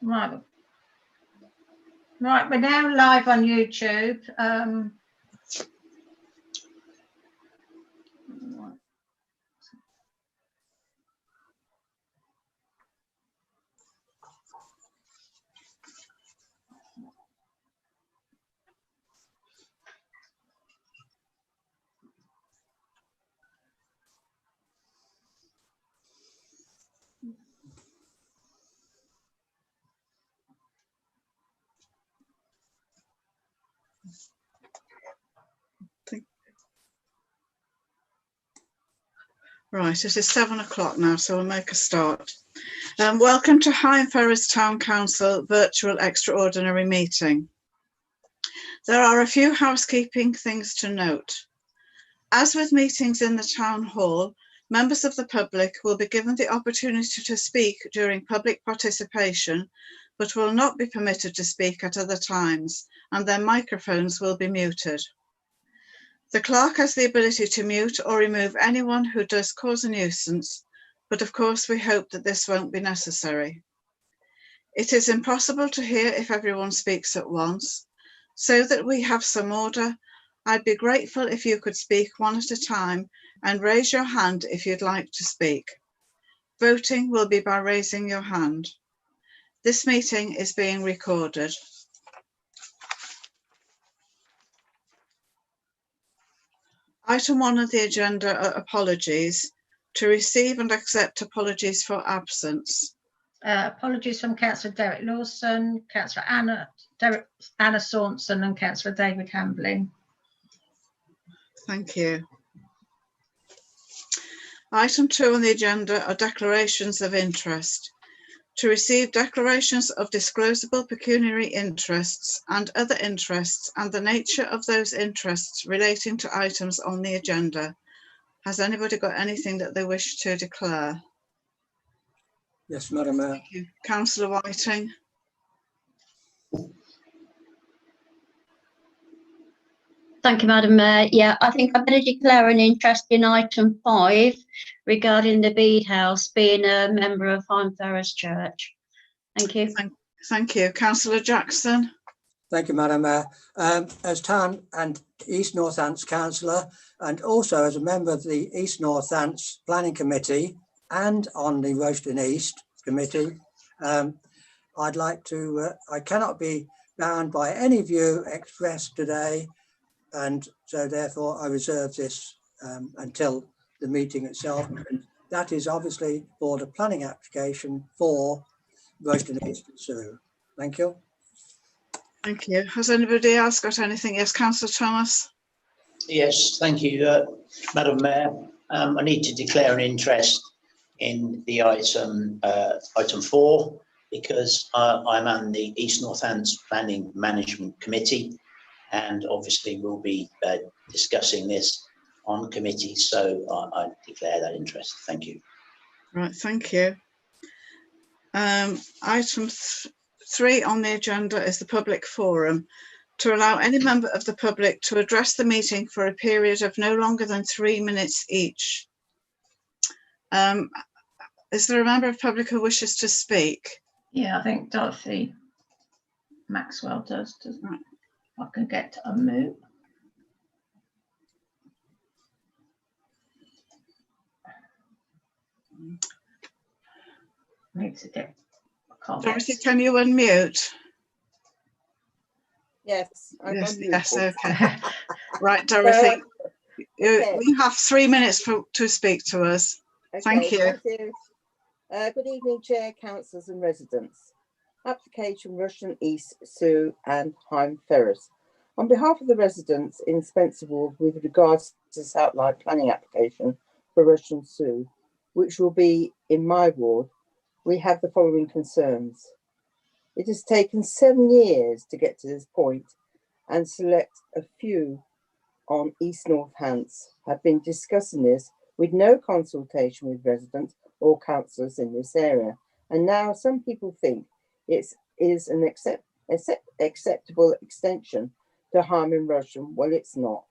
Right. Right, we're now live on YouTube. Right, it is 7 o'clock now, so we'll make a start. Welcome to Higham Ferrers Town Council virtual extraordinary meeting. There are a few housekeeping things to note. As with meetings in the town hall, members of the public will be given the opportunity to speak during public participation, but will not be permitted to speak at other times, and their microphones will be muted. The clerk has the ability to mute or remove anyone who does cause a nuisance, but of course we hope that this won't be necessary. It is impossible to hear if everyone speaks at once. So that we have some order, I'd be grateful if you could speak one at a time and raise your hand if you'd like to speak. Voting will be by raising your hand. This meeting is being recorded. Item 1 of the agenda are apologies. To receive and accept apologies for absence. Apologies from Councillor Derek Lawson, Councillor Anna Saunson and Councillor David Hambling. Thank you. Item 2 on the agenda are declarations of interest. To receive declarations of disclosable pecuniary interests and other interests and the nature of those interests relating to items on the agenda. Has anybody got anything that they wish to declare? Yes, Madam Mayor. Thank you. Councillor Whiting. Thank you, Madam Mayor. Yeah, I think I'm going to declare an interest in item 5 regarding the Bede House being a member of Higham Ferrers Church. Thank you. Thank you. Councillor Jackson. Thank you, Madam Mayor. As Town and East Northants councillor, and also as a member of the East Northants Planning Committee and on the Royston East Committee, I'd like to, I cannot be bound by any view expressed today, and so therefore I reserve this until the meeting itself. And that is obviously for the planning application for Royston East and Surrey. Thank you. Thank you. Has anybody else got anything? Yes, Councillor Thomas. Yes, thank you, Madam Mayor. I need to declare an interest in the item 4 because I'm on the East Northants Planning Management Committee, and obviously we'll be discussing this on committee, so I declare that interest. Thank you. Right, thank you. Item 3 on the agenda is the public forum. To allow any member of the public to address the meeting for a period of no longer than 3 minutes each. Is there a member of the public who wishes to speak? Yeah, I think Dorothy Maxwell does, doesn't it? I can get to unmute. Need to get. Dorothy, can you unmute? Yes, yes, okay. Right, Dorothy, you have 3 minutes to speak to us. Okay, thank you. Thank you. Good evening, Chair, councillors and residents. Application Rushden East, Sue and Higham Ferrers. On behalf of the residents in Spencer Ward with regards to this outline planning application for Rushden Sue, which will be in my ward, we have the following concerns. It has taken 7 years to get to this point, and select a few on East Northants have been discussing this with no consultation with residents or councillors in this area. And now some people think it is an acceptable extension to Higham and Rushden. Well, it's not.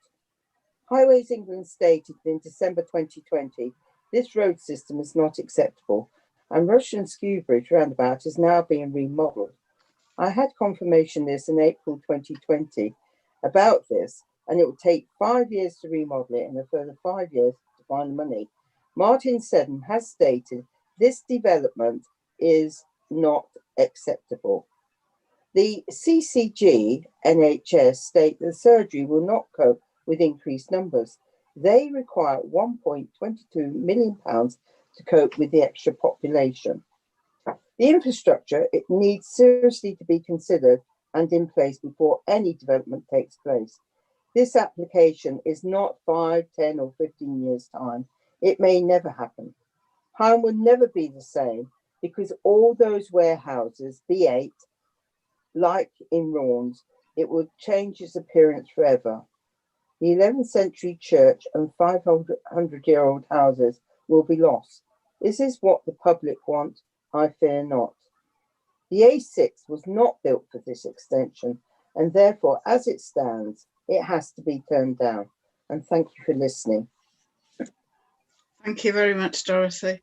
Highways England stated in December 2020, this road system is not acceptable and Rushden Skewbridge roundabout is now being remodelled. I had confirmation this in April 2020 about this, and it will take 5 years to remodel it and a further 5 years to find the money. Martin Seddon has stated this development is not acceptable. The CCG NHS state the surgery will not cope with increased numbers. They require £1.22 million to cope with the extra population. The infrastructure, it needs seriously to be considered and in place before any development takes place. This application is not 5, 10 or 15 years' time. It may never happen. Home will never be the same because all those warehouses, B8, like in Raunds, it will change its appearance forever. The 11th century church and 500-year-old houses will be lost. Is this what the public want? I fear not. The A6 was not built for this extension, and therefore, as it stands, it has to be turned down. And thank you for listening. Thank you very much, Dorothy.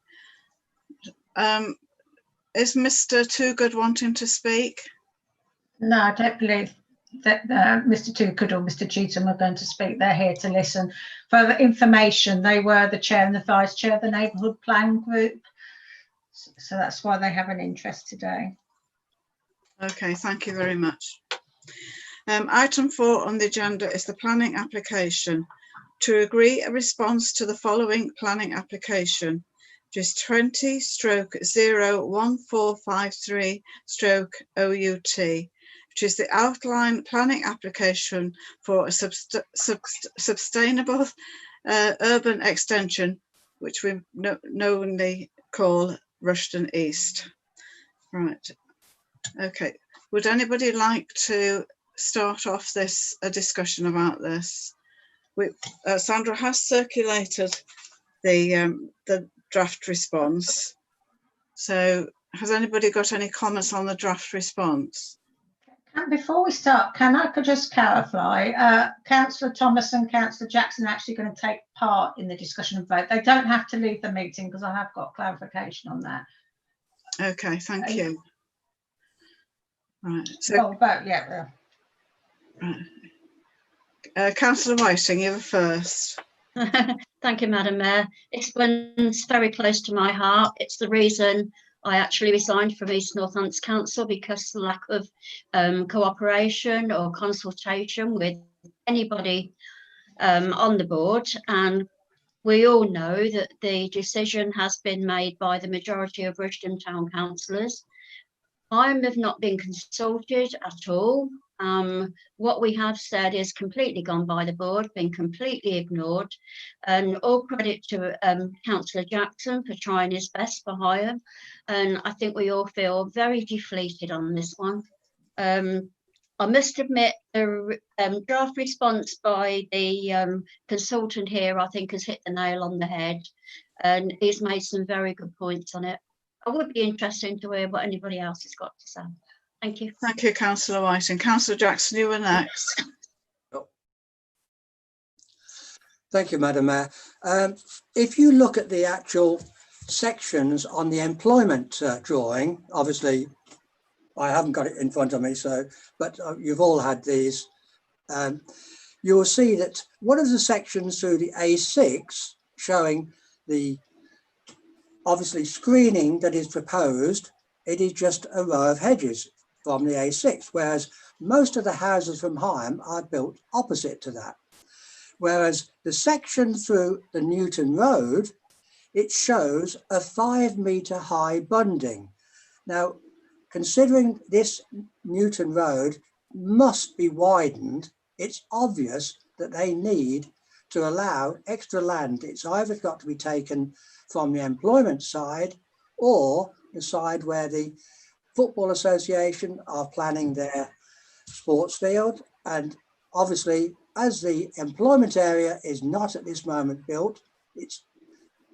Is Mr. Toogood wanting to speak? No, I don't believe that Mr. Toogood or Mr. Cheetham are going to speak. They're here to listen. Further information, they were the chair and the vice chair of the neighbourhood plan group. So that's why they have an interest today. Okay, thank you very much. Item 4 on the agenda is the planning application. To agree a response to the following planning application, which is 20/01453/OUT, which is the outline planning application for a sustainable urban extension, which we knowingly call Rushden East. Right. Okay. Would anybody like to start off a discussion about this? Sandra has circulated the draft response. So has anybody got any comments on the draft response? And before we start, I could just clarify, Councillor Thomas and Councillor Jackson are actually going to take part in the discussion and vote. They don't have to leave the meeting because I have got clarification on that. Okay, thank you. Right. So, vote, yeah. Right. Councillor Whiting, you're first. Thank you, Madam Mayor. This one's very close to my heart. It's the reason I actually resigned from East Northants Council, because of the lack of cooperation or consultation with anybody on the board. And we all know that the decision has been made by the majority of Rushden Town councillors. I have not been consulted at all. What we have said is completely gone by the board, been completely ignored, and all credit to Councillor Jackson for trying his best for Higham. And I think we all feel very deflated on this one. I must admit the draft response by the consultant here, I think, has hit the nail on the head, and he's made some very good points on it. I would be interested to hear what anybody else has got to say. Thank you. Thank you, Councillor Whiting. Councillor Jackson, you were next. Thank you, Madam Mayor. If you look at the actual sections on the employment drawing, obviously I haven't got it in front of me, but you've all had these. You will see that one of the sections through the A6 showing the obviously screening that is proposed, it is just a row of hedges from the A6, whereas most of the houses from Higham are built opposite to that. Whereas the section through the Newton Road, it shows a 5 metre high bunding. Now, considering this Newton Road must be widened, it's obvious that they need to allow extra land. It's either got to be taken from the employment side or the side where the Football Association are planning their sports field. And obviously, as the employment area is not at this moment built, it's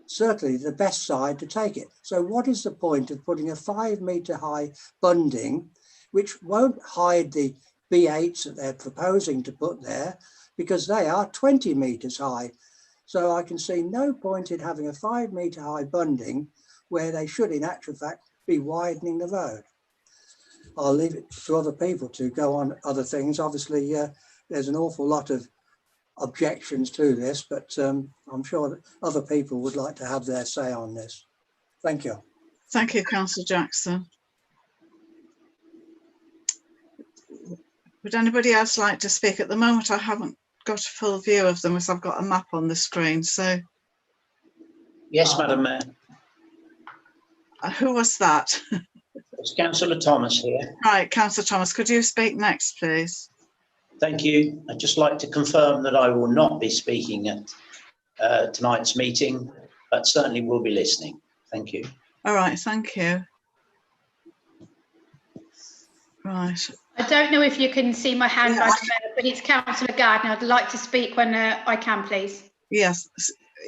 certainly the best side to take it. So what is the point of putting a 5 metre high bunding, which won't hide the B8s that they're proposing to put there, because they are 20 metres high. So I can see no point in having a 5 metre high bunding where they should, in actual fact, be widening the road. I'll leave it to other people to go on other things. Obviously, there's an awful lot of objections to this, but I'm sure that other people would like to have their say on this. Thank you. Thank you, Councillor Jackson. Would anybody else like to speak? At the moment, I haven't got a full view of them as I've got a map on the screen. So, Yes, Madam Mayor. who was that? It's Councillor Thomas here. Right, Councillor Thomas, could you speak next, please? Thank you. I'd just like to confirm that I will not be speaking at tonight's meeting, but certainly will be listening. Thank you. All right, thank you. Right. I don't know if you can see my hand, Madam Mayor, but it's Councillor Gardner. I'd like to speak when I can, please. Yes,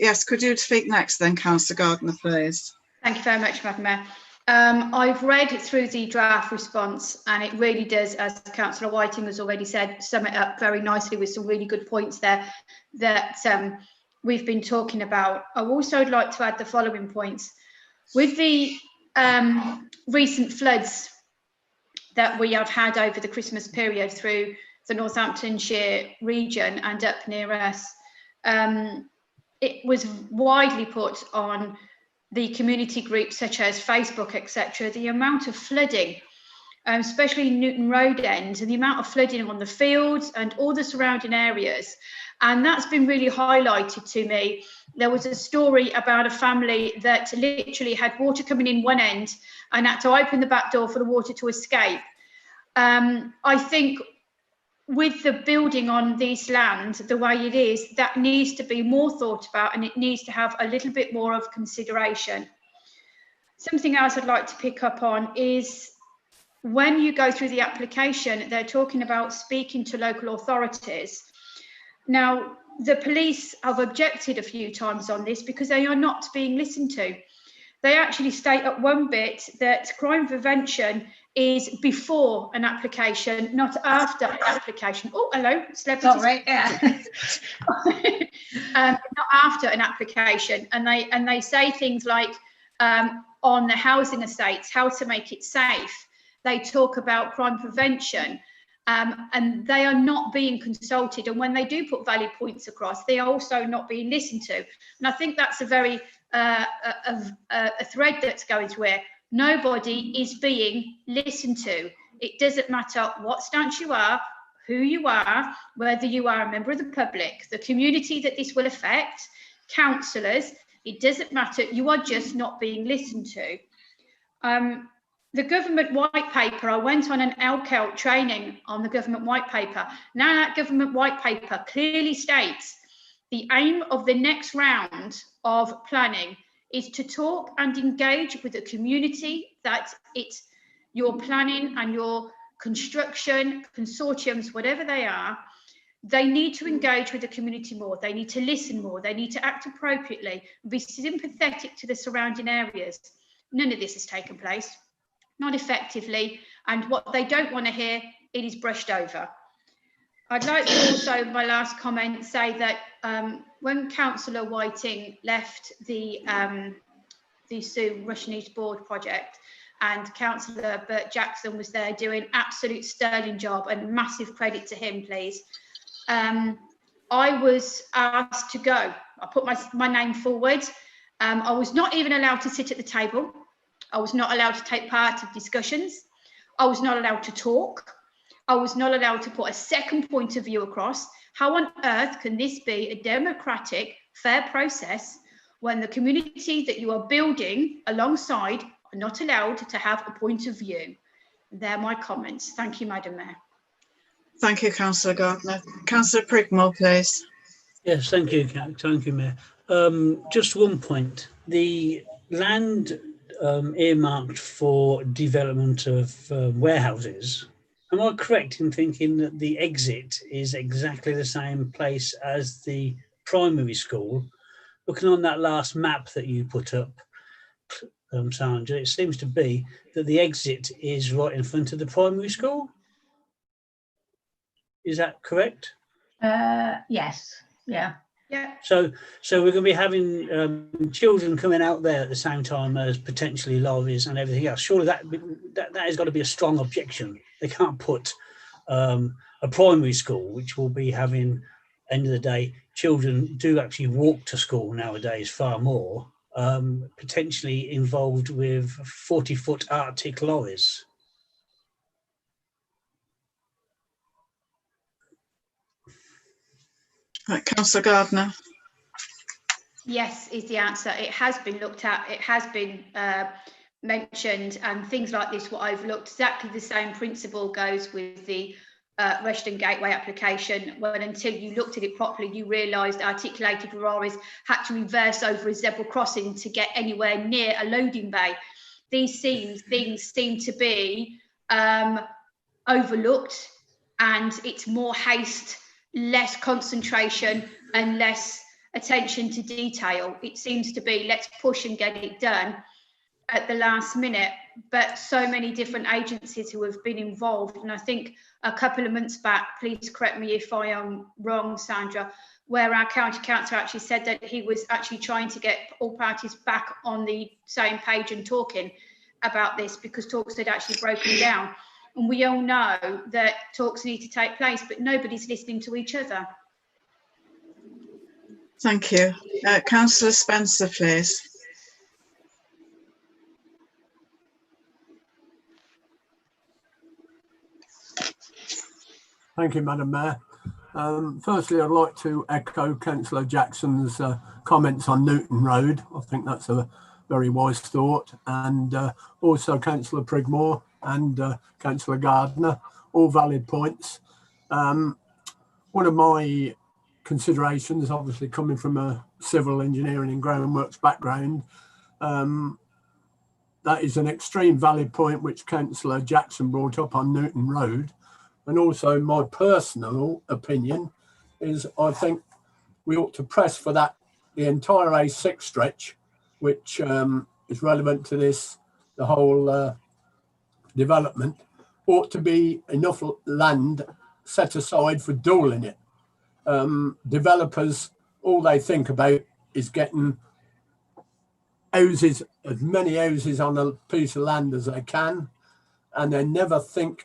yes. Could you speak next then, Councillor Gardner, please? Thank you very much, Madam Mayor. I've read through the draft response, and it really does, as Councillor Whiting has already said, sum it up very nicely with some really good points there that we've been talking about. I also would like to add the following points. With the recent floods that we have had over the Christmas period through the Northamptonshire region and up near us, it was widely put on the community groups such as Facebook, etc., the amount of flooding, especially Newton Road end, and the amount of flooding on the fields and all the surrounding areas. And that's been really highlighted to me. There was a story about a family that literally had water coming in one end and had to open the back door for the water to escape. I think with the building on this land, the way it is, that needs to be more thought about, and it needs to have a little bit more of consideration. Something else I'd like to pick up on is when you go through the application, they're talking about speaking to local authorities. Now, the police have objected a few times on this because they are not being listened to. They actually state at one bit that crime prevention is before an application, not after an application. Oh, hello, celebrities. Sorry, yeah. Not after an application, and they say things like on the housing estates, how to make it safe. They talk about crime prevention, and they are not being consulted. And when they do put valid points across, they are also not being listened to. And I think that's a very a thread that's going through here. Nobody is being listened to. It doesn't matter what stance you are, who you are, whether you are a member of the public, the community that this will affect, councillors, it doesn't matter. You are just not being listened to. The government white paper, I went on an LCAL training on the government white paper. Now that government white paper clearly states the aim of the next round of planning is to talk and engage with the community that your planning and your construction consortiums, whatever they are, they need to engage with the community more. They need to listen more. They need to act appropriately, be sympathetic to the surrounding areas. None of this has taken place, not effectively. And what they don't want to hear, it is brushed over. I'd like to also, my last comment, say that when Councillor Whiting left the Sue Russian East Board project, and Councillor Bert Jackson was there doing absolute sterling job, and massive credit to him, please. I was asked to go. I put my name forward. I was not even allowed to sit at the table. I was not allowed to take part of discussions. I was not allowed to talk. I was not allowed to put a second point of view across. How on earth can this be a democratic, fair process when the community that you are building alongside are not allowed to have a point of view? They're my comments. Thank you, Madam Mayor. Thank you, Councillor Gardner. Councillor Prigmore, please. Yes, thank you, Mayor. Just one point. The land earmarked for development of warehouses, am I correct in thinking that the exit is exactly the same place as the primary school? Looking on that last map that you put up, Sandra, it seems to be that the exit is right in front of the primary school. Is that correct? Yes, yeah. Yeah. So we're going to be having children coming out there at the same time as potentially lorries and everything else. Surely that has got to be a strong objection. They can't put a primary school, which will be having, end of the day, children do actually walk to school nowadays far more, potentially involved with 40-foot Arctic lorries. Right, Councillor Gardner. Yes, is the answer. It has been looked at. It has been mentioned, and things like this were overlooked. Exactly the same principle goes with the Rushden Gateway application, when until you looked at it properly, you realised articulated lorries had to reverse over a zebra crossing to get anywhere near a loading bay. These things seem to be overlooked, and it's more haste, less concentration, and less attention to detail. It seems to be, let's push and get it done at the last minute. But so many different agencies who have been involved, and I think a couple of months back, please correct me if I am wrong, Sandra, where our county councillor actually said that he was actually trying to get all parties back on the same page and talking about this, because talks had actually broken down. And we all know that talks need to take place, but nobody's listening to each other. Thank you. Councillor Spencer, please. Thank you, Madam Mayor. Firstly, I'd like to echo Councillor Jackson's comments on Newton Road. I think that's a very wise thought. And also Councillor Prigmore and Councillor Gardner, all valid points. One of my considerations, obviously coming from a civil engineering and groundworks background, that is an extreme valid point which Councillor Jackson brought up on Newton Road. And also my personal opinion is I think we ought to press for that, the entire A6 stretch, which is relevant to this, the whole development, ought to be enough land set aside for dualling it. Developers, all they think about is getting houses, as many houses on a piece of land as they can, and they never think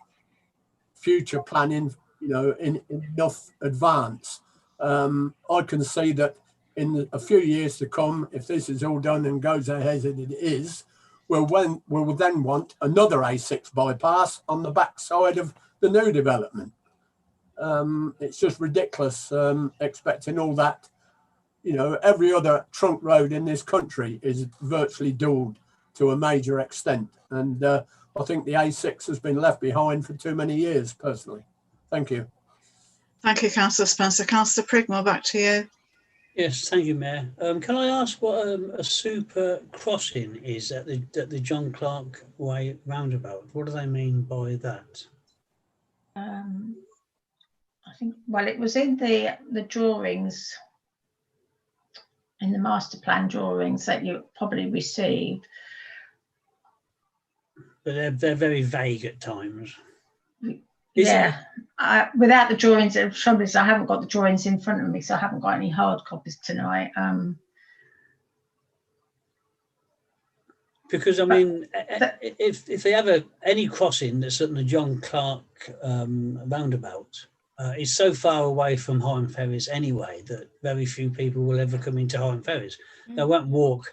future planning, you know, in enough advance. I can see that in a few years to come, if this is all done and goes ahead as it is, we'll then want another A6 bypass on the backside of the new development. It's just ridiculous expecting all that. You know, every other trunk road in this country is virtually dualled to a major extent. And I think the A6 has been left behind for too many years, personally. Thank you. Thank you, Councillor Spencer. Councillor Prigmore, back to you. Yes, thank you, Mayor. Can I ask what a super crossing is at the John Clark Way roundabout? What do they mean by that? I think, well, it was in the drawings, in the master plan drawings that you probably received. But they're very vague at times. Yeah, without the drawings, the trouble is I haven't got the drawings in front of me, so I haven't got any hard copies tonight. Because I mean, if they have any crossing that's at the John Clark roundabout, it's so far away from Higham Ferries anyway that very few people will ever come into Higham Ferries. They won't walk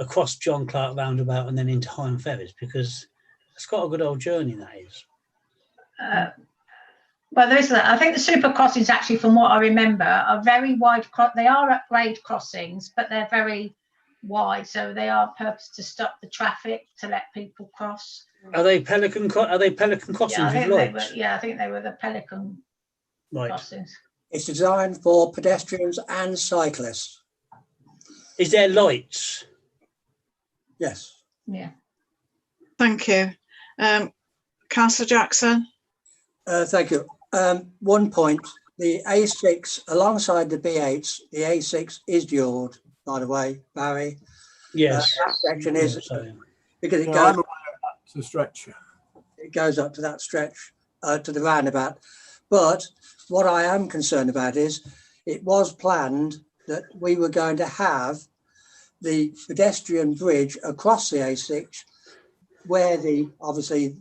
across John Clark roundabout and then into Higham Ferries, because it's got a good old journey, that is. Well, there is that. I think the super crossings, actually, from what I remember, are very wide. They are at grade crossings, but they're very wide, so they are purposed to stop the traffic, to let people cross. Are they pelican crossings? Yeah, I think they were the pelican crossings. It's designed for pedestrians and cyclists. Is there lights? Yes. Yeah. Thank you. Councillor Jackson. Thank you. 1 point, the A6 alongside the B8, the A6 is dualled, by the way, Barry. Yes. That section is, because it Yeah, goes, I'm aware of that stretch. it goes up to that stretch, to the roundabout. But what I am concerned about is it was planned that we were going to have the pedestrian bridge across the A6 where obviously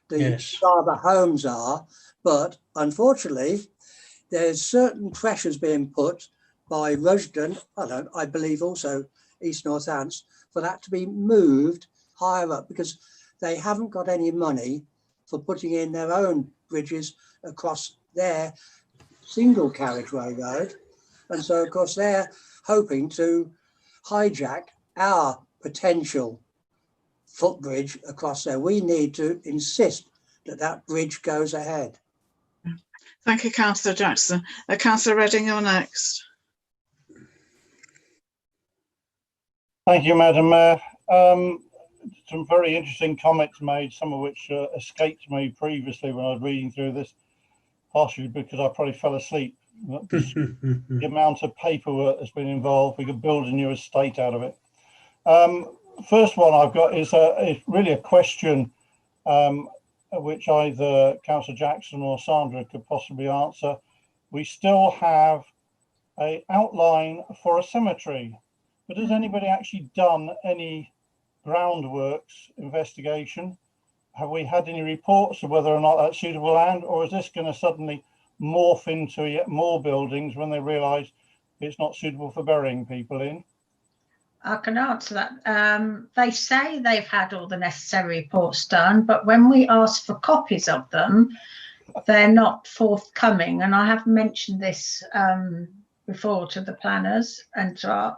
the Yes. Barber homes are, but unfortunately there's certain pressures being put by Rushden, I believe also East Northants, for that to be moved higher up because they haven't got any money for putting in their own bridges across their single carriageway road. And so, of course, they're hoping to hijack our potential footbridge across there. We need to insist that that bridge goes ahead. Thank you, Councillor Jackson. Councillor Redding, you're next. Thank you, Madam Mayor. Some very interesting comments made, some of which escaped me previously when I was reading through this, partially because I probably fell asleep. The amount of paperwork that's been involved, we could build a new estate out of it. First one I've got is really a question which either Councillor Jackson or Sandra could possibly answer. We still have an outline for a cemetery, but has anybody actually done any groundworks investigation? Have we had any reports of whether or not that's suitable land, or is this going to suddenly morph into yet more buildings when they realise it's not suitable for burying people in? I can answer that. They say they've had all the necessary reports done, but when we ask for copies of them, they're not forthcoming. And I have mentioned this before to the planners and to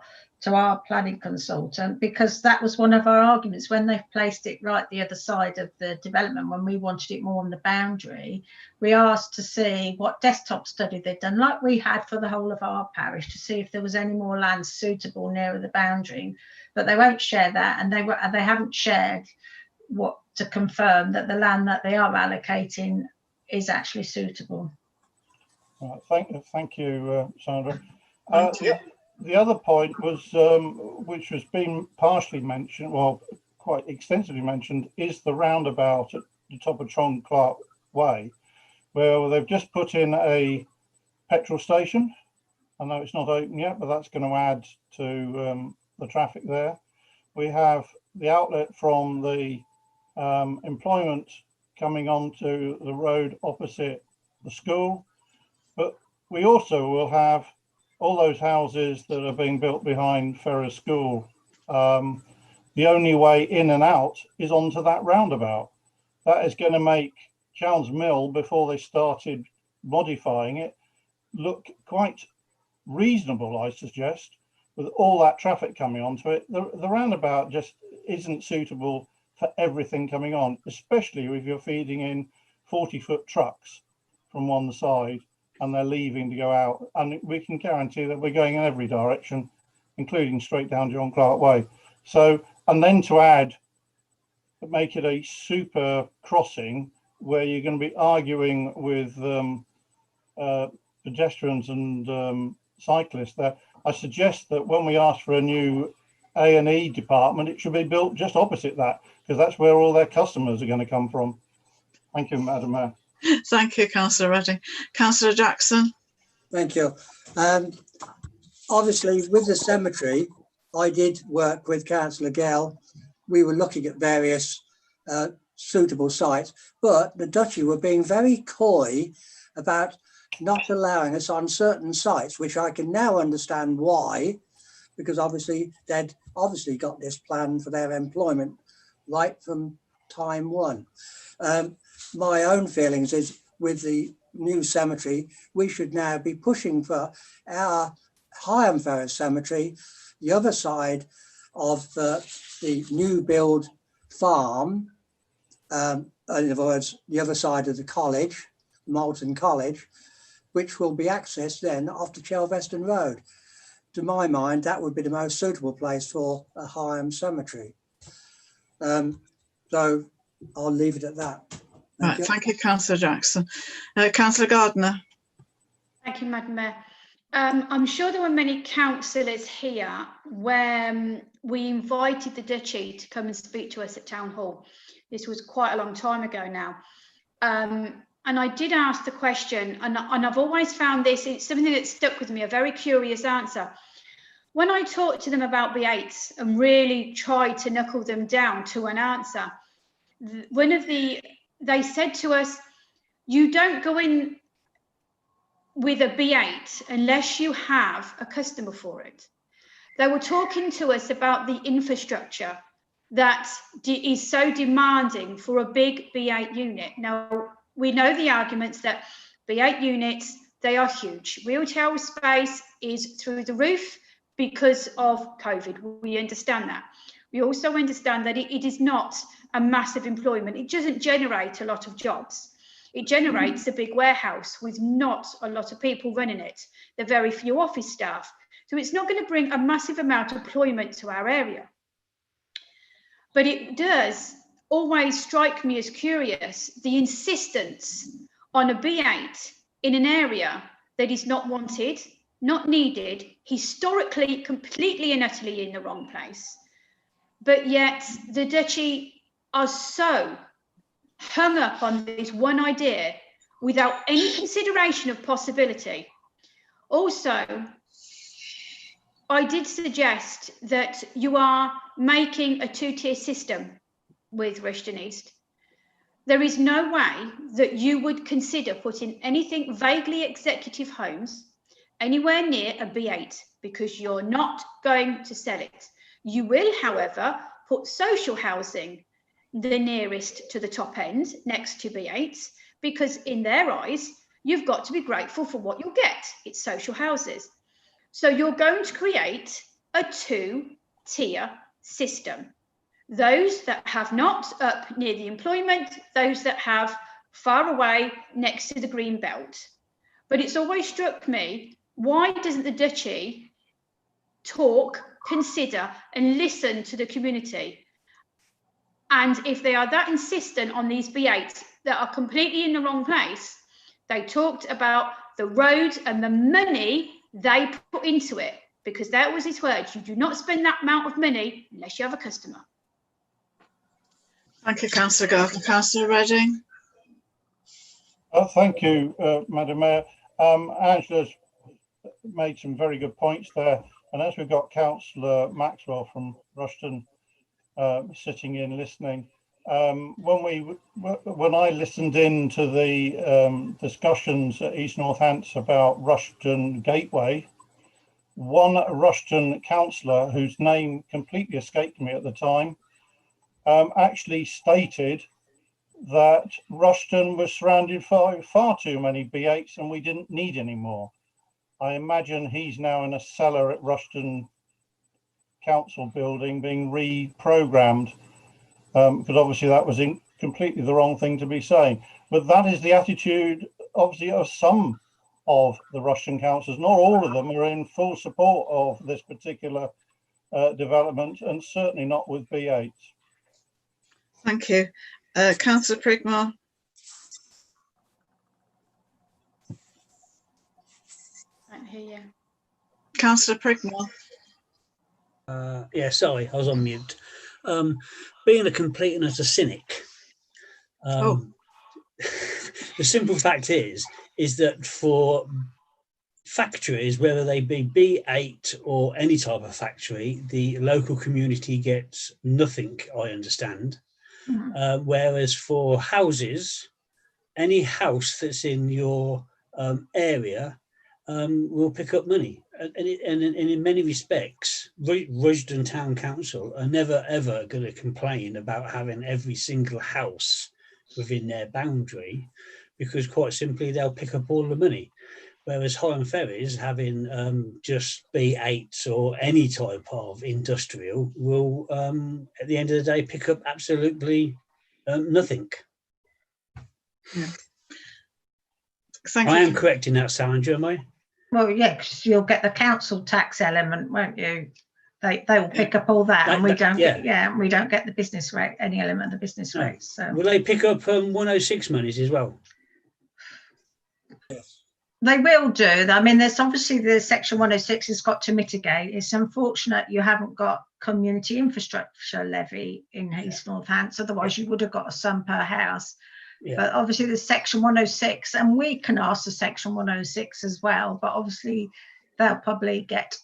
our planning consultant, because that was one of our arguments when they've placed it right the other side of the development. When we wanted it more on the boundary, we asked to see what desktop study they'd done, like we had for the whole of our parish, to see if there was any more land suitable nearer the boundary. But they won't share that, and they haven't shared what to confirm that the land that they are allocating is actually suitable. Thank you, Sandra. Thank you. The other point was, which has been partially mentioned, well, quite extensively mentioned, is the roundabout at the top of John Clark Way, where they've just put in a petrol station. I know it's not open yet, but that's going to add to the traffic there. We have the outlet from the employment coming onto the road opposite the school, but we also will have all those houses that are being built behind Ferrers School. The only way in and out is onto that roundabout. That is going to make Chowns Mill, before they started modifying it, look quite reasonable, I suggest, with all that traffic coming onto it. The roundabout just isn't suitable for everything coming on, especially if you're feeding in 40-foot trucks from one side and they're leaving to go out. And we can guarantee that we're going in every direction, including straight down John Clark Way. So, and then to add, make it a super crossing where you're going to be arguing with pedestrians and cyclists there. I suggest that when we ask for a new A&E department, it should be built just opposite that, because that's where all their customers are going to come from. Thank you, Madam Mayor. Thank you, Councillor Redding. Councillor Jackson. Thank you. Obviously, with the cemetery, I did work with Councillor Gell. We were looking at various suitable sites, but the Duchy were being very coy about not allowing us on certain sites, which I can now understand why, because obviously they'd got this plan for their employment right from time one. My own feelings is with the new cemetery, we should now be pushing for our Higham Ferrers cemetery, the other side of the new build farm, in other words, the other side of the college, Malton College, which will be accessed then off the Chelveston Road. To my mind, that would be the most suitable place for a Higham cemetery. So I'll leave it at that. Thank you, Councillor Jackson. Councillor Gardner. Thank you, Madam Mayor. I'm sure there were many councillors here when we invited the Duchy to come and speak to us at Town Hall. This was quite a long time ago now. and I did ask the question, and I've always found this, it's something that stuck with me, a very curious answer. When I talked to them about B8s and really tried to knuckle them down to an answer, they said to us, you don't go in with a B8 unless you have a customer for it. They were talking to us about the infrastructure that is so demanding for a big B8 unit. Now, we know the arguments that B8 units, they are huge. Wheelchair space is through the roof because of COVID. We understand that. We also understand that it is not a massive employment. It doesn't generate a lot of jobs. It generates a big warehouse with not a lot of people running it. There are very few office staff. So it's not going to bring a massive amount of employment to our area. But it does always strike me as curious, the insistence on a B8 in an area that is not wanted, not needed, historically, completely and utterly in the wrong place. But yet the Duchy are so hung up on this one idea without any consideration of possibility. Also, I did suggest that you are making a two-tier system with Rushden East. There is no way that you would consider putting anything vaguely executive homes anywhere near a B8 because you're not going to sell it. You will, however, put social housing the nearest to the top end next to B8s because in their eyes, you've got to be grateful for what you'll get. It's social houses. So you're going to create a two-tier system. Those that have not up near the employment, those that have far away next to the green belt. But it's always struck me, why doesn't the Duchy talk, consider and listen to the community? And if they are that insistent on these B8s that are completely in the wrong place, they talked about the road and the money they put into it, because that was his words. You do not spend that amount of money unless you have a customer. Thank you, Councillor Garth. Councillor Redding. Thank you, Madam Mayor. Angela's made some very good points there. And as we've got Councillor Maxwell from Rushden sitting in listening, when I listened in to the discussions at East Northants about Rushden Gateway, one Rushden councillor, whose name completely escaped me at the time, actually stated that Rushden was surrounded by far too many B8s and we didn't need any more. I imagine he's now in a cellar at Rushden Council building being reprogrammed, because obviously that was completely the wrong thing to be saying. But that is the attitude, obviously, of some of the Rushden councils. Not all of them are in full support of this particular development, and certainly not with B8s. Thank you. Councillor Prigmore. Can't hear you. Councillor Prigmore. Yeah, sorry, I was on mute. Being a complete and utter cynic, the simple fact is that for factories, whether they be B8 or any type of factory, the local community gets nothing, I understand. Whereas for houses, any house that's in your area will pick up money. And in many respects, Rushden Town Council are never ever going to complain about having every single house within their boundary, because quite simply they'll pick up all the money. Whereas Higham Ferries, having just B8s or any type of industrial, will at the end of the day pick up absolutely nothing. Yeah. Thank I you. am correct in that, Sandra, am I? Well, yeah, because you'll get the council tax element, won't you? They will pick up all that, and we don't get we don't get the business rate, any element of the business rates. So will they pick up 106 monies as well? Yes. they will do. I mean, there's obviously the Section 106 has got to mitigate. It's unfortunate you haven't got community infrastructure levy in East Northants, otherwise you would have got a sum per house. Yeah. But obviously there's section 106, and we can ask for section 106 as well, but obviously they'll probably get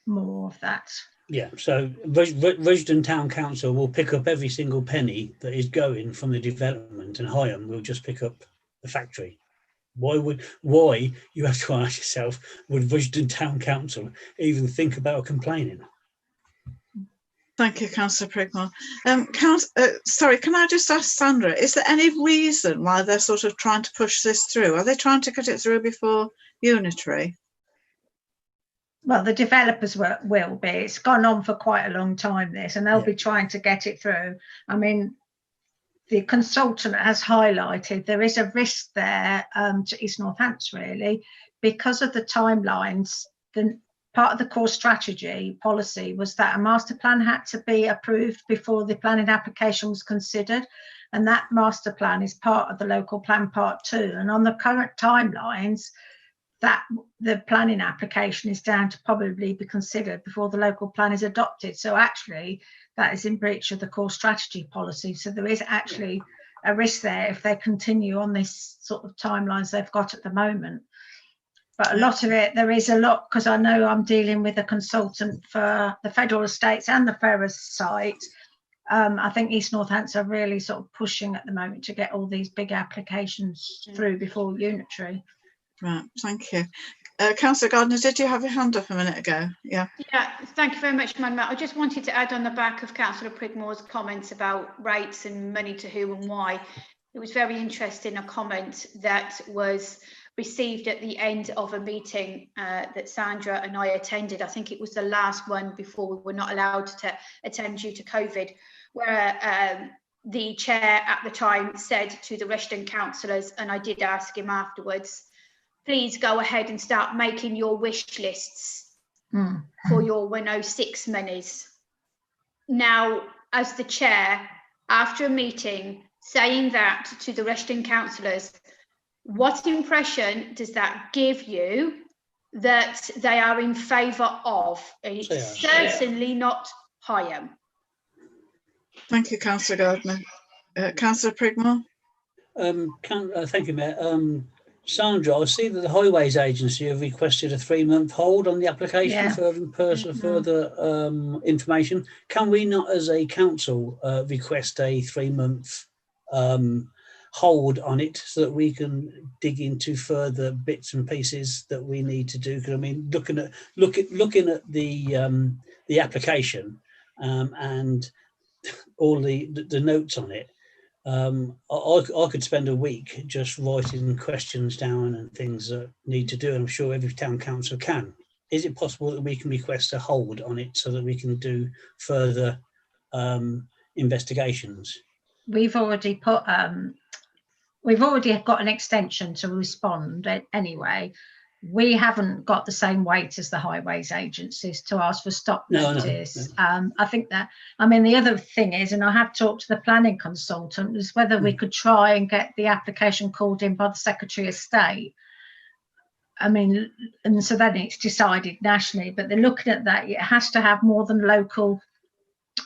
more of that. Yeah, so Rushden Town Council will pick up every single penny that is going from the development, and Higham will just pick up the factory. Why, you have to ask yourself, would Rushden Town Council even think about complaining? Thank you, Councillor Prigmore. Sorry, can I just ask Sandra, is there any reason why they're sort of trying to push this through? Are they trying to get it through before unitary? Well, the developers will be. It's gone on for quite a long time, this, and they'll Yeah. be trying to get it through. I mean, the consultant has highlighted there is a risk there to East Northants, really, because of the timelines. The part of the core strategy policy was that a master plan had to be approved before the planning application was considered, and that master plan is part of the local plan part 2. And on the current timelines, that the planning application is down to probably be considered before the local plan is adopted. So actually that is in breach of the core strategy policy. So there is actually a risk there if they continue on this sort of timelines they've got at the moment. But a lot of it, there is a lot, because I know I'm dealing with a consultant for the Federal Estates and the Ferrers site. I think East Northants are really sort of pushing at the moment to get all these big applications through before unitary. Right, thank you. Councillor Gardner, did you have your hand up a minute ago? Yeah. Yeah, thank you very much, Madam Mayor. I just wanted to add on the back of Councillor Prigmore's comments about rates and money to who and why. It was very interesting, a comment that was received at the end of a meeting that Sandra and I attended. I think it was the last one before we were not allowed to attend due to COVID, where the chair at the time said to the Rushden councillors, and I did ask him afterwards, please go ahead and start making your wish lists for your 106 monies. Now, as the chair, after a meeting, saying that to the Rushden councillors, what impression does that give you that they are in favour of? It's certainly not Higham. Thank you, Councillor Gardner. Councillor Prigmore? Thank you, Mayor. Sandra, I see that the Highways Agency have requested a 3-month hold on the application for further information. Can we not, as a council, request a 3-month hold on it so that we can dig into further bits and pieces that we need to do? Because I mean, looking at the application and all the notes on it, I could spend a week just writing questions down and things that need to do, and I'm sure every town council can. Is it possible that we can request a hold on it so that we can do further investigations? We've already put we've already got an extension to respond anyway. We haven't got the same weight as the highways agencies to ask for stop notice. No. I think that, I mean, the other thing is, and I have talked to the planning consultant, is whether we could try and get the application called in by the Secretary of State. I mean, and so then it's decided nationally, but they're looking at that. It has to have more than local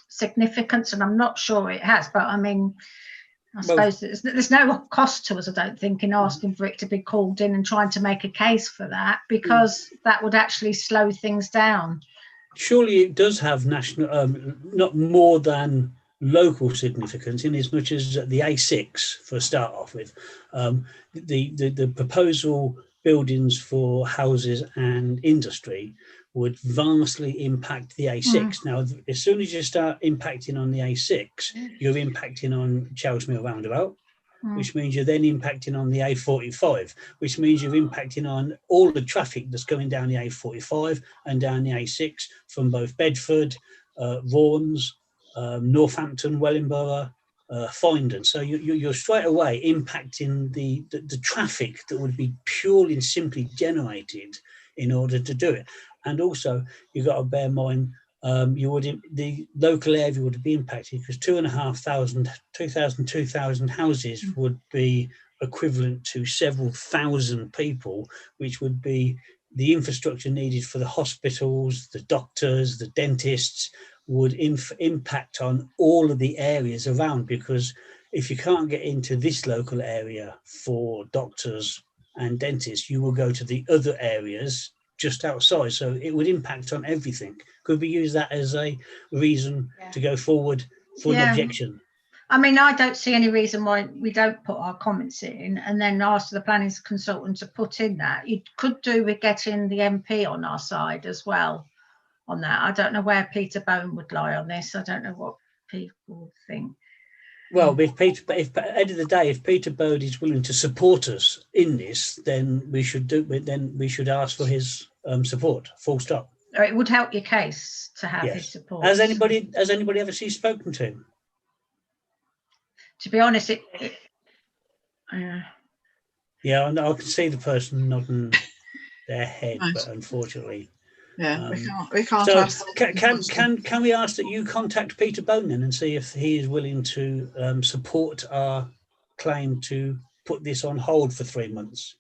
significance, and I'm not sure it has, but I mean, I suppose there's no cost to us, I don't think, in asking for it to be called in and trying to make a case for that, because that would actually slow things down. Surely it does have national, not more than local significance, in as much as the A6, for a start off with, the proposal buildings for houses and industry would vastly impact the A6. Now, as soon as you start impacting on the A6, you're impacting on Chelsmill Roundabout, which means you're then impacting on the A45, which means you're impacting on all the traffic that's going down the A45 and down the A6 from both Bedford, Raunds, Northampton, Wellingborough, Findon. So you're straight away impacting the traffic that would be purely and simply generated in order to do it. And also, you've got to bear in mind, the local area would be impacted because 2,000 houses would be equivalent to several thousand people, which would be the infrastructure needed for the hospitals, the doctors, the dentists, would impact on all of the areas around, because if you can't get into this local area for doctors and dentists, you will go to the other areas just outside. So it would impact on everything. Could we use that as a reason to go forward for an objection? I mean, I don't see any reason why we don't put our comments in and then ask the planning consultant to put in that. You could do with getting the MP on our side as well on that. I don't know where Peter Bone would lie on this. I don't know what people would think. Well, if at the end of the day, if Peter Bode is willing to support us in this, then we should do it. Then we should ask for his support. Full stop. Or it would help your case to have his support. Has anybody ever spoken to him? To be honest, yeah, I can see the person nodding their head, but unfortunately, we can't. So ask can we ask that you contact Peter Bonin and see if he is willing to support our claim to put this on hold for 3 months?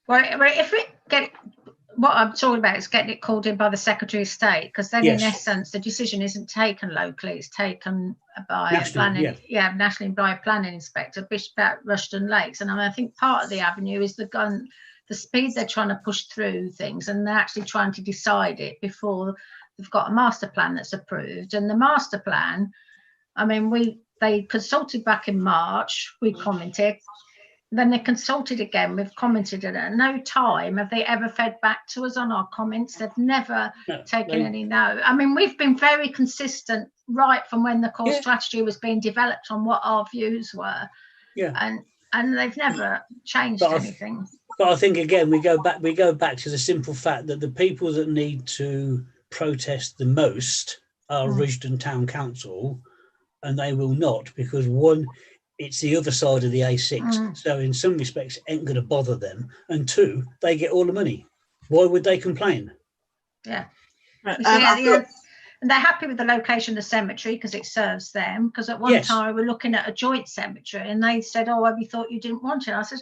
Well, if we get what I'm talking about is getting it called in by the Secretary of State, because then in essence the decision isn't taken locally; it's taken by nationally by a planning inspector, Bishop at Rushden Lakes. And I think part of the avenue is the speed they're trying to push through things, and they're actually trying to decide it before they've got a master plan that's approved. And the master plan, I mean, they consulted back in March, we commented, then they consulted again, we've commented, and at no time have they ever fed back to us on our comments. They've never taken any note. I mean, we've been very consistent right from when the core strategy was being developed on what our views were. And they've never changed anything. But I think again we go back to the simple fact that the people that need to protest the most are Rushden Town Council, and they will not, because one, it's the other side of the A6, so in some respects it ain't going to bother them, and two, they get all the money. Why would they complain? And they're happy with the location of the cemetery because it serves them, because at one time we were looking at a joint cemetery and they said, oh well, we thought you didn't want it. I said,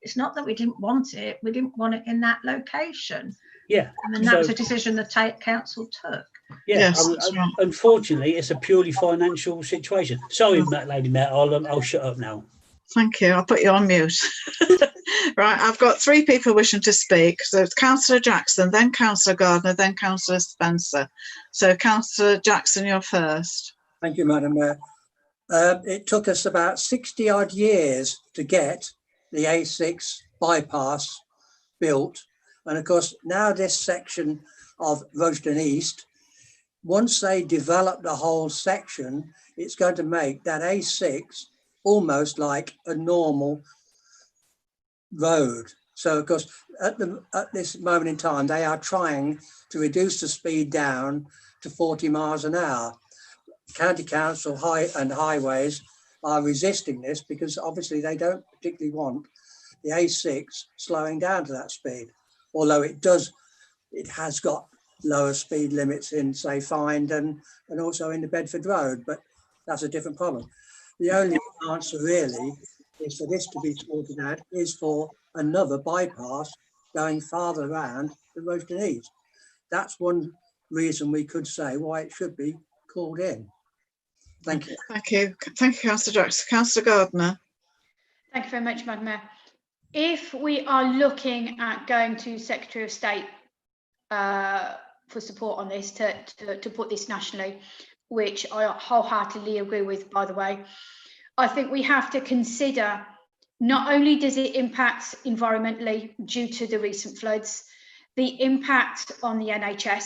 it's not that we didn't want it, we didn't want it in that location. And then that's a decision the council took. Unfortunately, it's a purely financial situation. Sorry, Lady Mayor, I'll shut up now. Thank you. I'll put you on mute. Right, I've got 3 people wishing to speak. So it's Councillor Jackson, then Councillor Gardner, then Councillor Spencer. So Councillor Jackson, you're first. Thank you, Madam Mayor. It took us about 60 odd years to get the A6 bypass built. And of course, now this section of Rushden East, once they develop the whole section, it's going to make that A6 almost like a normal road. So of course, at this moment in time, they are trying to reduce the speed down to 40 miles an hour. County Council and highways are resisting this because obviously they don't particularly want the A6 slowing down to that speed. Although it has got lower speed limits in, say, Find and also in the Bedford Road, but that's a different problem. The only answer really is for this to be sorted out is for another bypass going farther around the Rushden East. That's one reason we could say why it should be called in. Thank you. Thank you. Thank you, Councillor Jackson. Councillor Gardner. Thank you very much, Madam Mayor. If we are looking at going to Secretary of State for support on this, to put this nationally, which I wholeheartedly agree with, by the way, I think we have to consider not only does it impact environmentally due to the recent floods, the impact on the NHS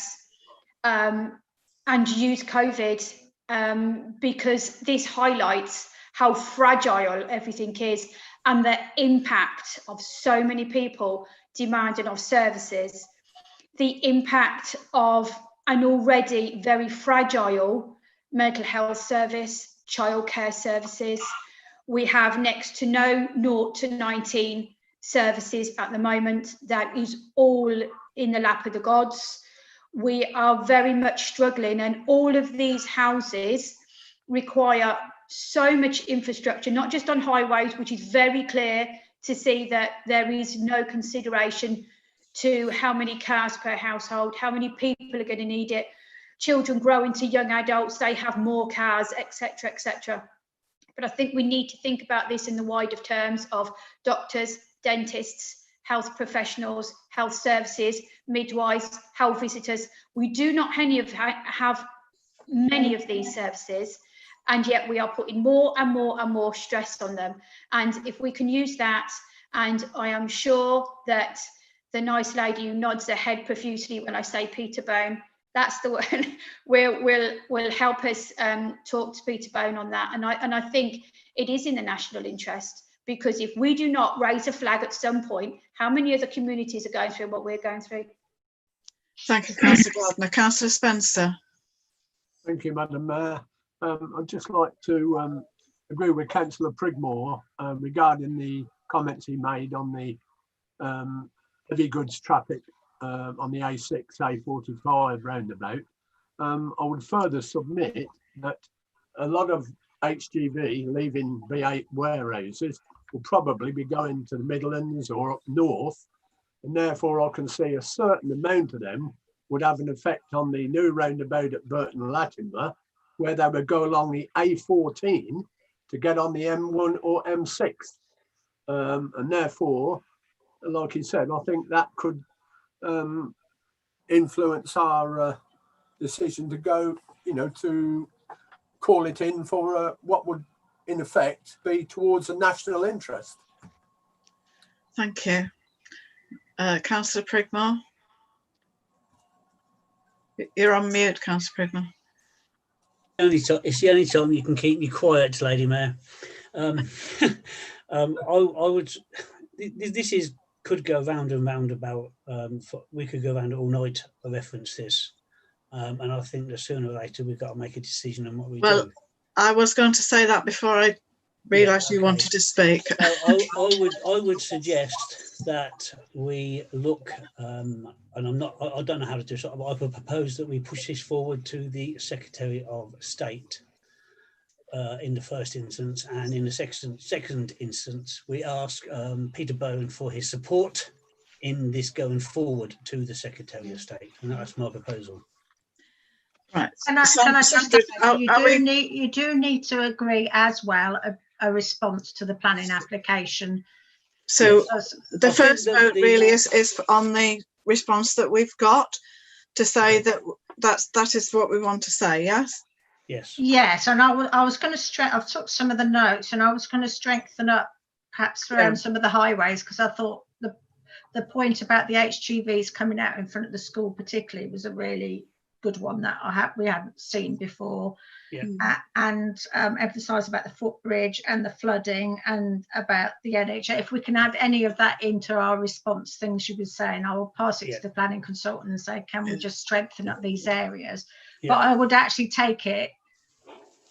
and use COVID, because this highlights how fragile everything is and the impact of so many people demanding of services, the impact of an already very fragile mental health service, childcare services. We have next to no 0 to 19 services at the moment. That is all in the lap of the gods. We are very much struggling, and all of these houses require so much infrastructure, not just on highways, which is very clear to see that there is no consideration to how many cars per household, how many people are going to need it. Children grow into young adults, they have more cars, etc., etc. But I think we need to think about this in the wider terms of doctors, dentists, health professionals, health services, midwives, health visitors. We do not have many of these services, and yet we are putting more and more and more stress on them. And if we can use that, and I am sure that the nice lady who nods her head profusely when I say Peterbone, that's the one, will help us talk to Peterbone on that. And I think it is in the national interest, because if we do not raise a flag at some point, how many other communities are going through what we're going through? Thank you, Councillor Gardner. Councillor Spencer. Thank you, Madam Mayor. I'd just like to agree with Councillor Prigmore regarding the comments he made on the heavy goods traffic on the A6, A45 roundabout. I would further submit that a lot of HGV leaving V8 warehouses will probably be going to the Midlands or up north, and therefore I can see a certain amount of them would have an effect on the new roundabout at Burton Latimer, where they would go along the A14 to get on the M1 or M6. And therefore, like he said, I think that could influence our decision to go, to call it in for what would in effect be towards a national interest. Thank you. Councillor Prigmore. You're on mute, Councillor Prigmore. It's the only time you can keep me quiet, Lady Mayor. I would. This could go round and round about. We could go round all night. I reference this, and I think that sooner or later we've got to make a decision on what we do. I was going to say that before I realised you wanted to speak. I would suggest that we look, and I don't know how to do so, but I would propose that we push this forward to the Secretary of State in the first instance, and in the second instance, we ask Peterbone for his support in this going forward to the Secretary of State, and that's my proposal. Right. Can I just say, you do need to agree as well a response to the planning application. So the first vote really is on the response that we've got to say that is what we want to say. Yes. Yes, and I was going to I've took some of the notes, and I was going to strengthen up perhaps around some of the highways, because I thought the point about the HGVs coming out in front of the school particularly was a really good one that we hadn't seen before. And emphasise about the footbridge and the flooding and about the NHA. If we can add any of that into our response things you were saying, I will pass it to the planning consultant and say, can we just strengthen up these areas? But I would actually take it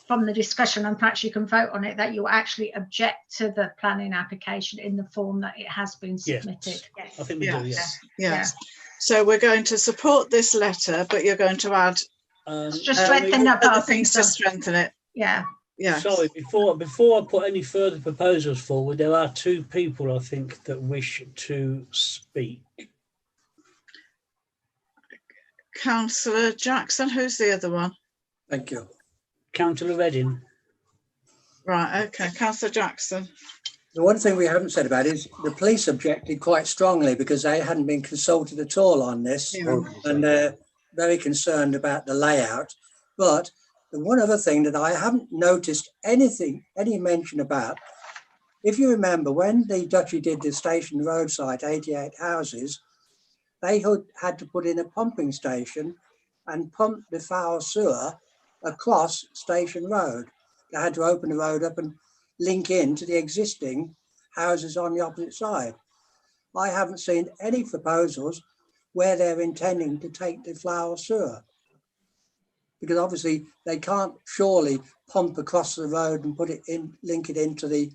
from the discussion, and perhaps you can vote on it, that you actually object to the planning application in the form that it has been submitted. I think we do, yes. So we're going to support this letter, but you're going to add just strengthen up other things to strengthen it. Yeah. Sorry, before I put any further proposals forward, there are two people I think that wish to speak. Councillor Jackson, who's the other one? Thank you. Councillor Redding. Right, okay, Councillor Jackson. The one thing we haven't said about is the police objected quite strongly because they hadn't been consulted at all on this, and they're very concerned about the layout. But the one other thing that I haven't noticed any mention about, if you remember when the Duchy did the Station Road site, 88 houses, they had to put in a pumping station and pump the foul sewer across Station Road. They had to open the road up and link into the existing houses on the opposite side. I haven't seen any proposals where they're intending to take the flower sewer, because obviously they can't surely pump across the road and put it in, link it into the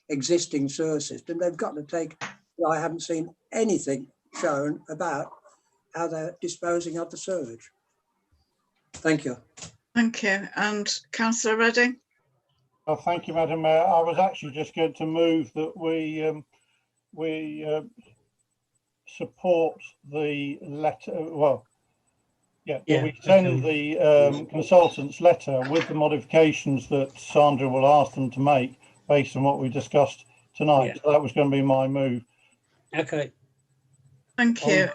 existing sewer system. They've got to take. I haven't seen anything shown about how they're disposing of the sewage. Thank you. Thank you. And Councillor Redding. Oh, thank you, Madam Mayor. I was actually just going to move that we support the letter. Well, Yeah, Yeah, well, we send the consultant's letter with the modifications that Sandra will ask them to make based on what we discussed tonight. Yeah. So that was going to be my move. Okay. Thank you.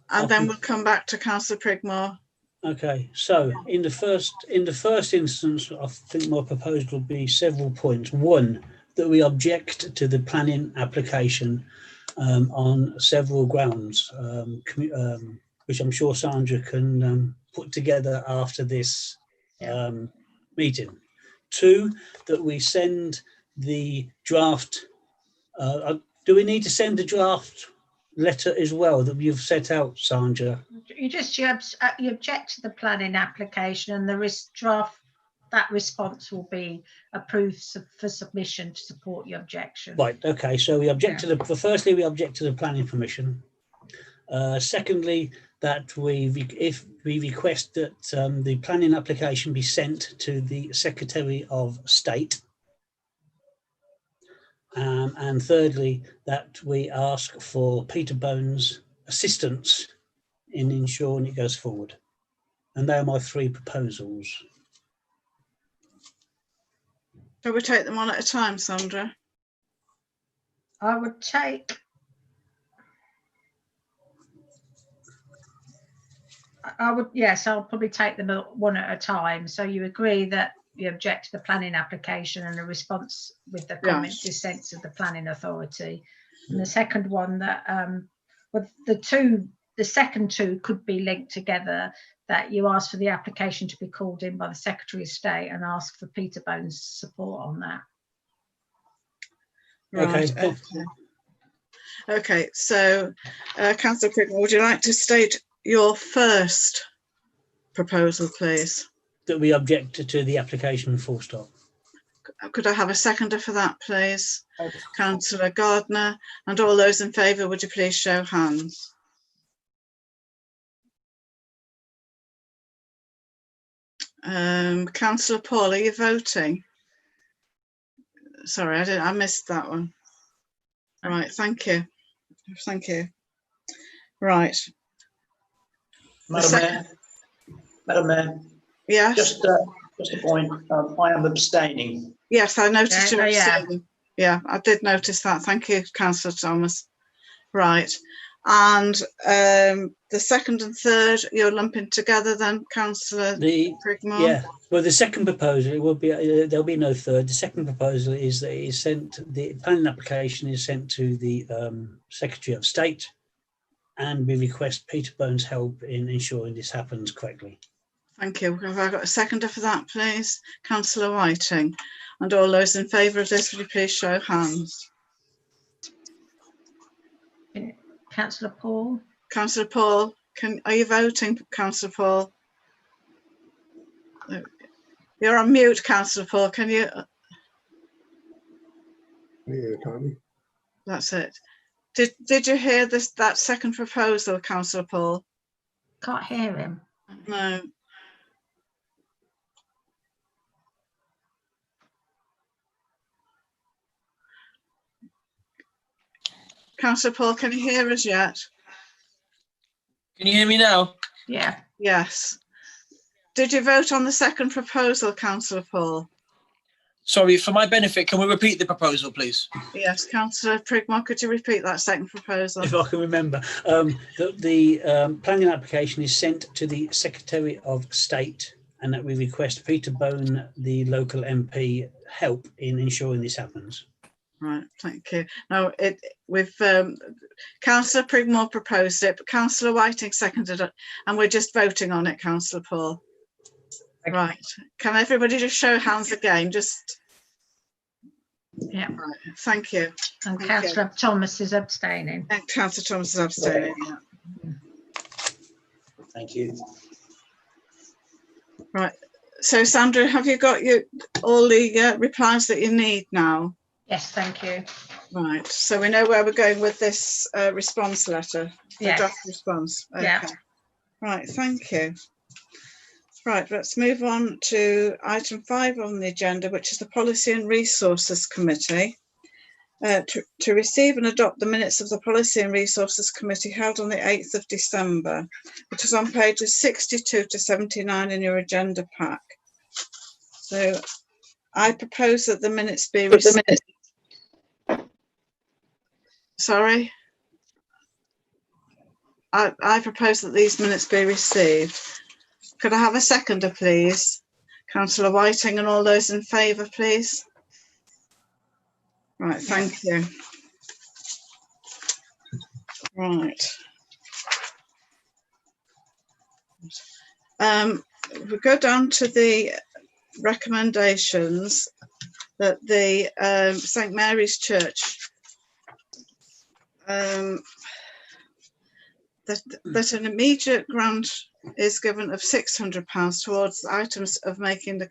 I'll And then be- we'll come back to Councillor Prigmore. Okay, so in the first instance, I think my proposal will be several points. One, that we object to the planning application on several grounds, which I'm sure Sandra can put together after this meeting. Two, that we send the draft. Do we need to send the draft letter as well that you've set out, Sandra? You object to the planning application, and that response will be approved for submission to support your objection. Right. Okay. So we object to the. Firstly, we object to the planning permission. Secondly, that if we request that the planning application be sent to the Secretary of State. And thirdly, that we ask for Peterbone's assistance in ensuring it goes forward. And they are my three proposals. Shall we take them one at a time, Sandra? I would take. Yes, I'll probably take them one at a time. So you agree that you object to the planning application and the response with the comments is sent to the planning authority. And the second one that, the second two could be linked together, that you ask for the application to be called in by the Secretary of State and ask for Peterbone's support on that. Right. Okay. Okay. So, Councillor Prigmore, would you like to state your first proposal, please? That we object to the application, full stop. Could I have a seconder for that, please? Councillor Gardner, and all those in favour, would you please show hands? Councillor Paul, are you voting? Sorry, I missed that one. Right, thank you. Thank you. Right. Madam Mayor. Yes. Just a point. I am abstaining. Yes, I noticed you were Yeah. abstaining. Yeah, I did notice that. Thank you, Councillor Thomas. Right. And the second and third, you're lumping together then, Councillor Prigmore? Yeah. Well, the second proposal, it will be there'll be no third. The second proposal is that it is sent. The planning application is sent to the Secretary of State, and we request Peterbone's help in ensuring this happens correctly. Thank you. Have I got a seconder for that, please? Councillor Whiting. And all those in favour of this, would you please show hands? Councillor Paul. Councillor Paul, are you voting, Councillor Paul? You're on mute, Councillor Paul. Can you? Yeah, Tommy. That's it. Did you hear that second proposal, Councillor Paul? Can't hear him. No. Councillor Paul, can you hear us yet? Can you hear me now? Yeah. Yes. Did you vote on the second proposal, Councillor Paul? Sorry, for my benefit, can we repeat the proposal, please? Yes, Councillor Prigmore, could you repeat that second proposal? If I can remember, the planning application is sent to the Secretary of State, and that we request Peterbone, the local MP, help in ensuring this happens. Right, thank you. Now, Councillor Prigmore proposed it, but Councillor Whiting seconded it, and we're just voting on it, Councillor Paul. Right, can everybody just show hands again? Yeah. Right, thank you. And Councillor Thomas is abstaining. And Councillor Thomas is abstaining. Yeah. Thank you. Right, so Sandra, have you got all the replies that you need now? Yes, thank you. Right, so we know where we're going with this response letter, the Yes. draft response. Okay. Yeah. Right, thank you. Right, let's move on to item 5 on the agenda, which is the Policy and Resources Committee. To receive and adopt the minutes of the Policy and Resources Committee held on the 8th of December, which is on pages 62 to 79 in your agenda pack. So I propose that the minutes be received. Sorry? I propose that these minutes be received. Could I have a seconder, please? Councillor Whiting and all those in favour, please. Right, thank you. Right. We go down to the recommendations that the St Mary's Church that an immediate grant is given of £600 towards items of making the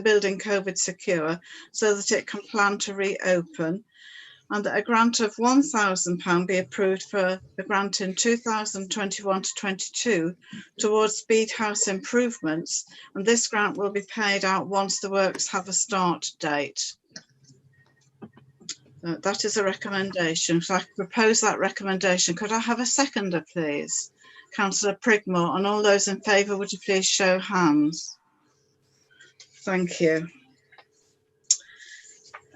building COVID secure so that it can plan to reopen, and that a grant of £1,000 be approved for the grant in 2021 to 22 towards Speed House improvements, and this grant will be paid out once the works have a start date. That is a recommendation. So I propose that recommendation. Could I have a seconder, please? Councillor Prigmore, and all those in favour, would you please show hands? Thank you.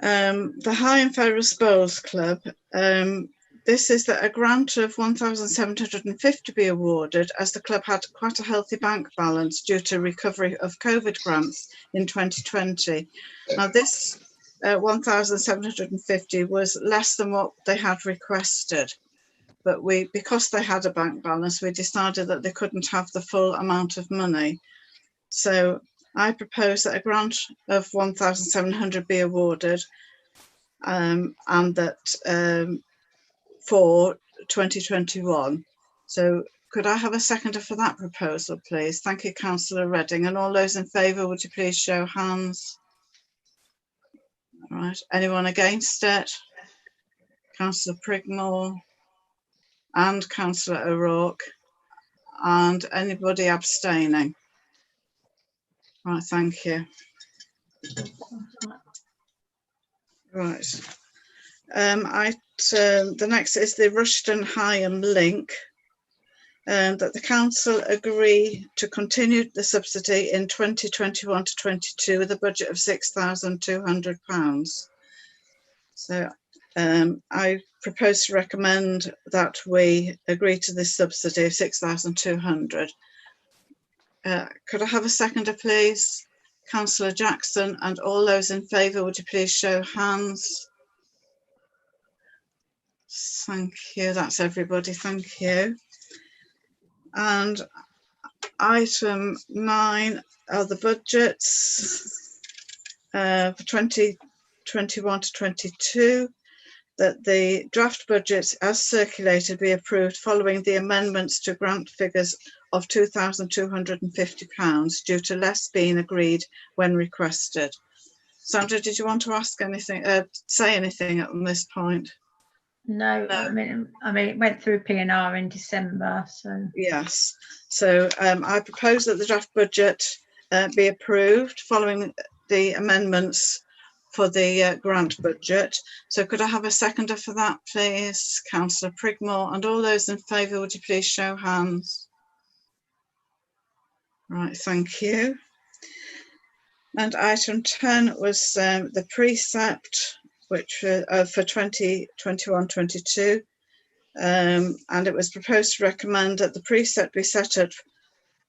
The High Ferrous Bowls Club, this is that a grant of £1,750 be awarded, as the club had quite a healthy bank balance due to recovery of COVID grants in 2020. Now this 1,750 was less than what they had requested, but because they had a bank balance, we decided that they couldn't have the full amount of money. So I propose that a grant of 1,700 be awarded, and that for 2021. So could I have a seconder for that proposal, please? Thank you, Councillor Redding. And all those in favour, would you please show hands? All right, anyone against it? Councillor Prigmore and Councillor O'Rourke, and anybody abstaining? Right, thank you. Right. The next is the Rushden Higham link, that the council agree to continue the subsidy in 2021 to 22 with a budget of £6,200. So I propose to recommend that we agree to this subsidy of £6,200. Could I have a seconder, please? Councillor Jackson, and all those in favour, would you please show hands? Thank you, that's everybody, thank you. And item 9 are the budgets for 2021 to 22, that the draft budget as circulated be approved following the amendments to grant figures of £2,250 due to less being agreed when requested. Sandra, did you want to ask anything, say anything at this point? No, I mean it went through P&R in December, so yes. So I propose that the draft budget be approved following the amendments for the grant budget. So could I have a seconder for that, please? Councillor Prigmore, and all those in favour, would you please show hands? Right, thank you. And item 10 was the precept, which for 2021-22, and it was proposed to recommend that the precept be set at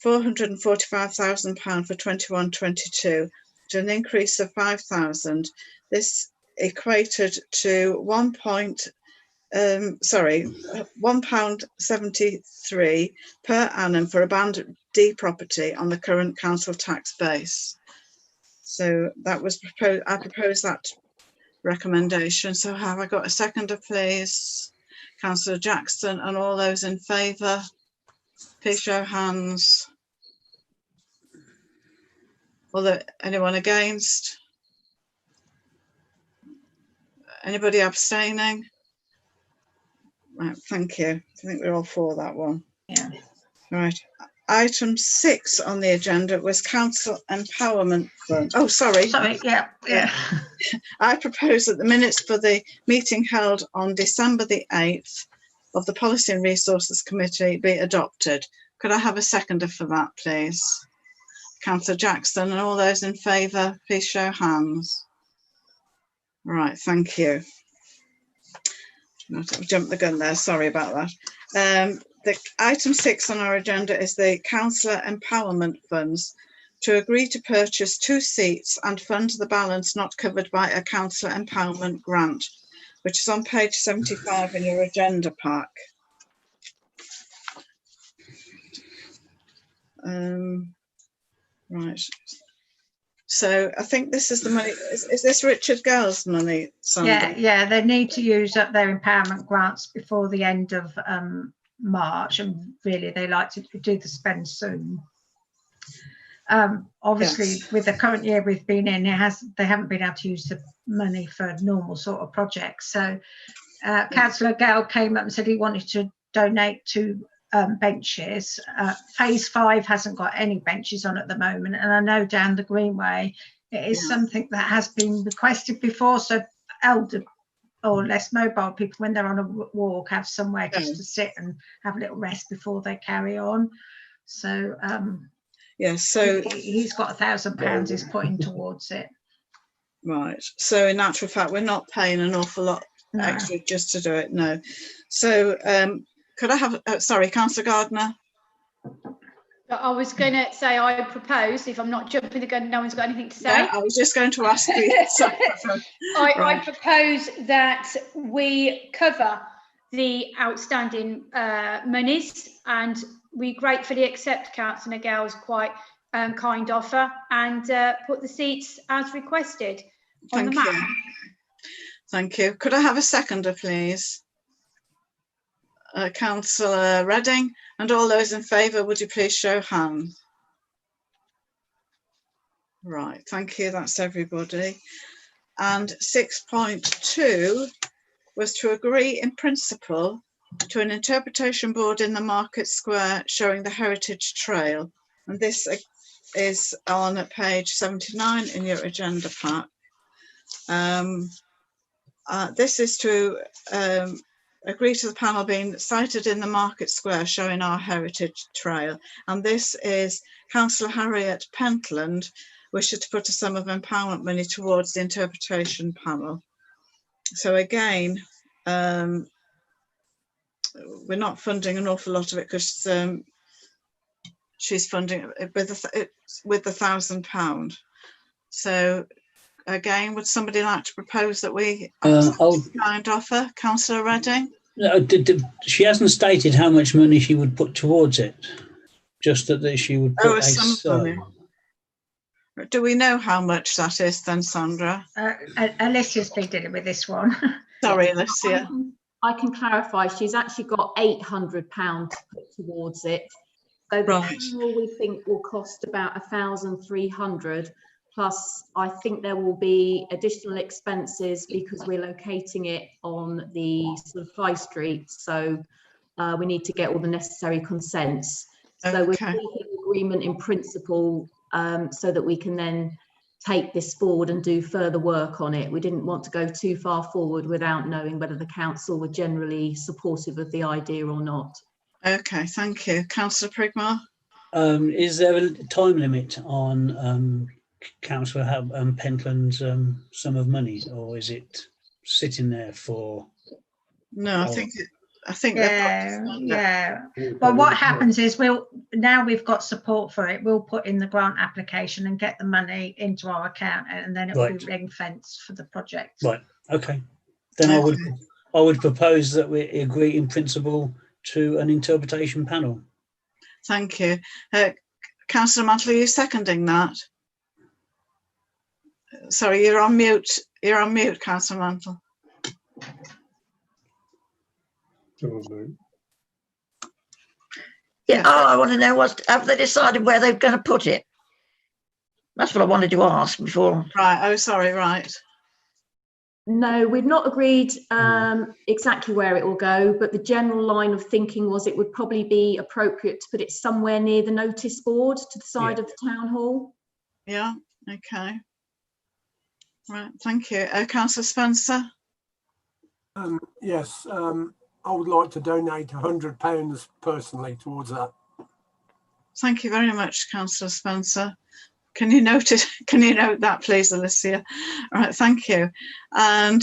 £445,000 for 21-22, to an increase of £5,000. This equated to £1.73 per annum for a Band D property on the current council tax base. So that was proposed. I proposed that recommendation. So have I got a seconder, please? Councillor Jackson, and all those in favour, please show hands. Anyone against? Anybody abstaining? Right, thank you. I think we're all for that one. yeah. Right. item 6 on the agenda was council empowerment fund. Oh, sorry. Sorry, yeah. I propose that the minutes for the meeting held on December the 8th of the Policy and Resources Committee be adopted. Could I have a seconder for that, please? Councillor Jackson, and all those in favour, please show hands. Right, thank you. Jumped the gun there, sorry about that. The item 6 on our agenda is the councillor empowerment funds to agree to purchase 2 seats and fund the balance not covered by a councillor empowerment grant, which is on page 75 in your agenda pack. Right. So I think this is the money. Is this Richard Gale's money, Sandra? Yeah, they need to use up their empowerment grants before the end of March, and really they like to do the spend soon. Obviously, yes, with the current year we've been in, they haven't been able to use the money for normal sort of projects. So Councillor Gale came up and said he wanted to donate 2 benches. Phase 5 hasn't got any benches on at the moment, and I know down the Greenway it is something that has been requested before, so elder or less mobile people, when they're on a walk, have somewhere just to sit and have a little rest before they carry on. So yes, so he's got £1,000 he's putting towards it. Right, so in actual fact we're not paying an awful lot extra just to do it, no. So could I have sorry, Councillor Gardner? I was going to say I propose, if I'm not jumping the gun, no one's got anything to say. Yeah, I was just going to ask you. I propose that we cover the outstanding monies, and we gratefully accept Councillor Gale's quite kind offer, and put the seats as requested on the map. Thank you. Thank you. Could I have a seconder, please? Councillor Redding, and all those in favour, would you please show hands? Right, thank you, that's everybody. And 6.2 was to agree in principle to an interpretation board in the Market Square showing the Heritage Trail. And this is on page 79 in your agenda pack. This is to agree to the panel being sited in the Market Square showing our Heritage Trail. And this is Councillor Harriet Pentland wishes to put a sum of empowerment money towards the interpretation panel. So again, we're not funding an awful lot of it because she's funding it with £1,000. So again, would somebody like to propose that we kind offer? Councillor Redding? She hasn't stated how much money she would put towards it, just that she would put a sum. Do we know how much that is then, Sandra? Alicia's been dealing with this one. Sorry, Alicia. I can clarify, she's actually got £800 put towards it. So the panel we think will cost about 1,300. Plus, I think there will be additional expenses because we're locating it on the sort of high street. So we need to get all the necessary consents. So we're taking agreement in principle so that we can then take this forward and do further work on it. We didn't want to go too far forward without knowing whether the council were generally supportive of the idea or not. Okay, thank you. Councillor Prigmore? Is there a time limit on Councillor Pentland's sum of money, or is it sitting there for? No, I think yeah. Well, what happens is now we've got support for it, we'll put in the grant application and get the money into our account, and then it will be ring fenced for the project. Right. Okay. Then I would propose that we agree in principle to an interpretation panel. Thank you. Councillor Mantle, are you seconding that? Sorry, you're on mute. You're on mute, Councillor Mantle. Yeah, I want to know have they decided where they're going to put it? That's what I wanted to ask before. Right. Oh, sorry. Right. No, we've not agreed exactly where it will go, but the general line of thinking was it would probably be appropriate to put it somewhere near the notice board to the side of the town hall. Yeah, okay. Right, thank you. Councillor Spencer? Yes, I would like to donate £100 personally towards that. Thank you very much, Councillor Spencer. Can you note it? Can you note that, please, Alicia? All right, thank you. And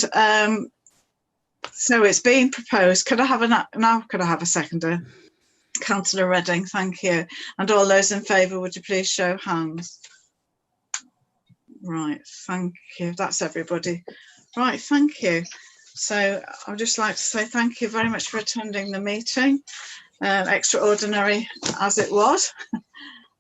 so it's being proposed. Could I have could I have a seconder? Councillor Redding, thank you. And all those in favour, would you please show hands? Right, thank you. That's everybody. Right, thank you. So I'd just like to say thank you very much for attending the meeting. Extraordinary as it was.